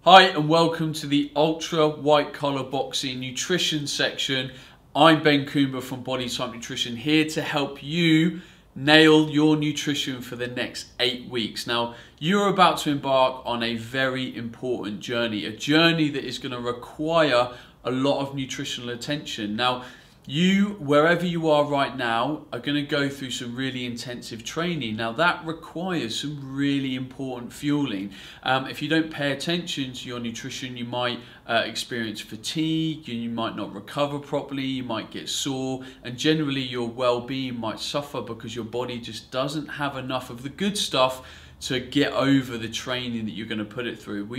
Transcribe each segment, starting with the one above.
Hi and welcome to the Ultra White Collar Boxing Nutrition section. I'm Ben Coomber from Body Type Nutrition, here to help you nail your nutrition for the next 8 weeks. Now, you're about to embark on a very important journey, a journey that is going to require a lot of nutritional attention. Now, you, wherever you are right now, are going to go through some really intensive training. Now that requires some really important fueling. If you don't pay attention to your nutrition, you might experience fatigue, you might not recover properly, you might get sore, and generally your well-being might suffer because your body just doesn't have enough of the good stuff to get over the training that you're going to put it through.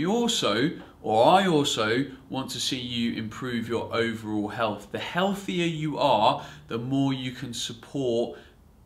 I also want to see you improve your overall health. The healthier you are, the more you can support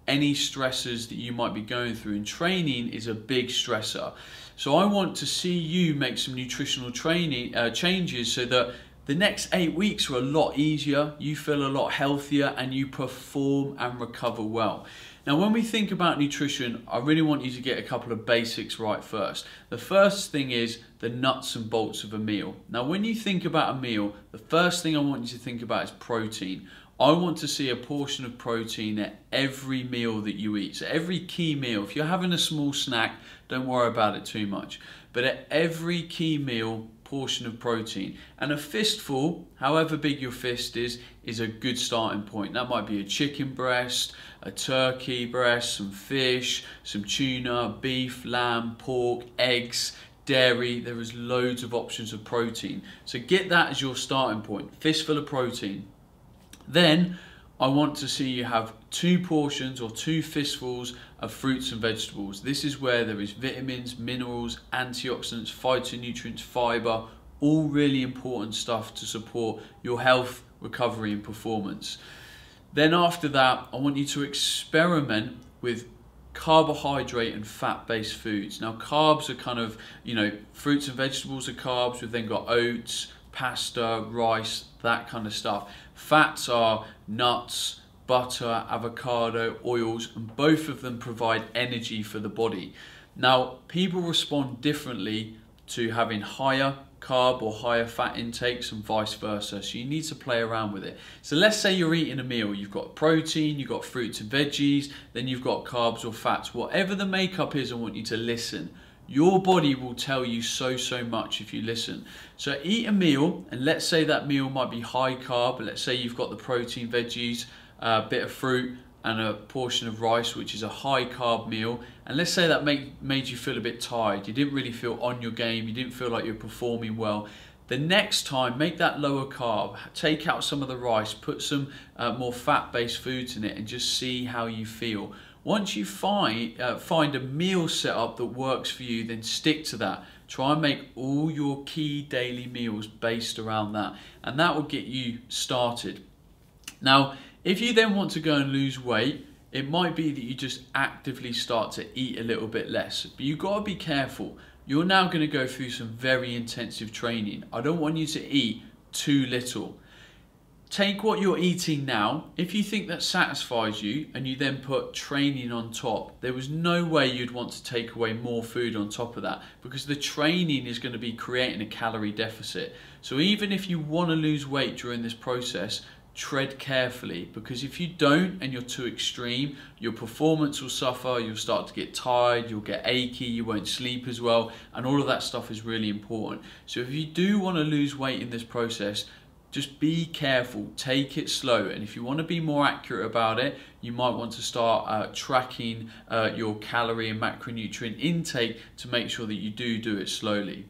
any stressors that you might be going through, and training is a big stressor. So I want to see you make some nutritional training changes so that the next 8 weeks are a lot easier, you feel a lot healthier, and you perform and recover well. Now, when we think about nutrition, I really want you to get a couple of basics right first. The first thing is the nuts and bolts of a meal. Now, when you think about a meal, the first thing I want you to think about is protein. I want to see a portion of protein at every meal that you eat. So every key meal, if you're having a small snack, don't worry about it too much. But at every key meal, portion of protein. And a fistful, however big your fist is a good starting point. That might be a chicken breast, a turkey breast, some fish, some tuna, beef, lamb, pork, eggs, dairy. There is loads of options of protein. So get that as your starting point, fistful of protein. Then I want to see you have 2 portions or 2 fistfuls of fruits and vegetables. This is where there is vitamins, minerals, antioxidants, phytonutrients, fiber, all really important stuff to support your health, recovery and performance. Then after that, I want you to experiment with carbohydrate and fat-based foods. Now, carbs are kind of, fruits and vegetables are carbs. We've then got oats, pasta, rice, that kind of stuff. Fats are nuts, butter, avocado, oils, and both of them provide energy for the body. Now, people respond differently to having higher carb or higher fat intakes and vice versa, so you need to play around with it. So let's say you're eating a meal, you've got protein, you've got fruits and veggies, then you've got carbs or fats. Whatever the makeup is, I want you to listen. Your body will tell you so much if you listen. So eat a meal, and let's say that meal might be high carb. Let's say you've got the protein, veggies, a bit of fruit and a portion of rice, which is a high carb meal. And let's say that made you feel a bit tired. You didn't really feel on your game. You didn't feel like you're performing well. The next time, make that lower carb. Take out some of the rice, put some more fat-based foods in it, and just see how you feel. Once you find a meal setup that works for you, then stick to that. Try and make all your key daily meals based around that, and that will get you started. Now, if you then want to go and lose weight, it might be that you just actively start to eat a little bit less, but you've got to be careful. You're now going to go through some very intensive training. I don't want you to eat too little. Take what you're eating now. If you think that satisfies you and you then put training on top, there was no way you'd want to take away more food on top of that, because the training is going to be creating a calorie deficit. So even if you want to lose weight during this process, tread carefully, because if you don't and you're too extreme, your performance will suffer, you'll start to get tired, you'll get achy, you won't sleep as well, and all of that stuff is really important. So if you do want to lose weight in this process, just be careful, take it slow, and if you want to be more accurate about it, you might want to start tracking your calorie and macronutrient intake to make sure that you do it slowly.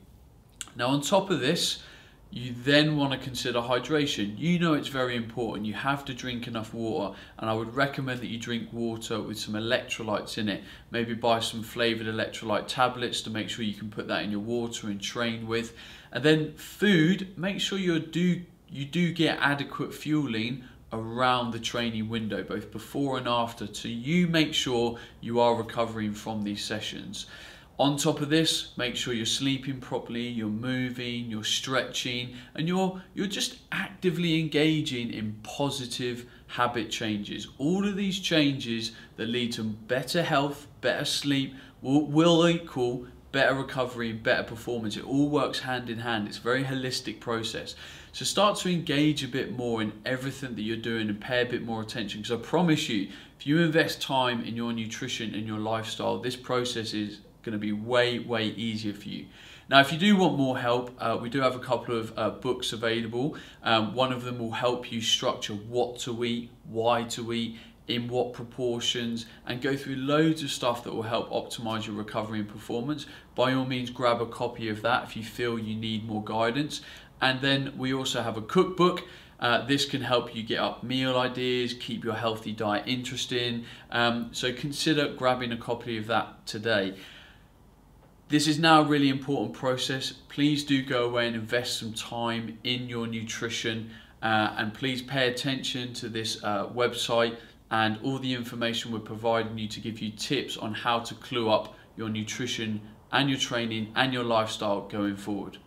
Now, on top of this, you then want to consider hydration. You know it's very important. You have to drink enough water, and I would recommend that you drink water with some electrolytes in it. Maybe buy some flavored electrolyte tablets to make sure you can put that in your water and train with. And then food, make sure you do get adequate fueling around the training window, both before and after, so you make sure you are recovering from these sessions. On top of this, make sure you're sleeping properly, you're moving, you're stretching, and you're just actively engaging in positive habit changes. All of these changes that lead to better health, better sleep, will equal better recovery, better performance. It all works hand in hand. It's a very holistic process. So start to engage a bit more in everything that you're doing and pay a bit more attention, because I promise you, if you invest time in your nutrition and your lifestyle, this process is going to be way easier for you. Now, if you do want more help, we do have a couple of books available. One of them will help you structure what to eat, why to eat, in what proportions, and go through loads of stuff that will help optimize your recovery and performance. By all means, grab a copy of that if you feel you need more guidance. And then we also have a cookbook. This can help you get up meal ideas, keep your healthy diet interesting. So consider grabbing a copy of that today. This is now a really important process. Please do go away and invest some time in your nutrition, and please pay attention to this website and all the information we're providing you to give you tips on how to clue up your nutrition and your training and your lifestyle going forward.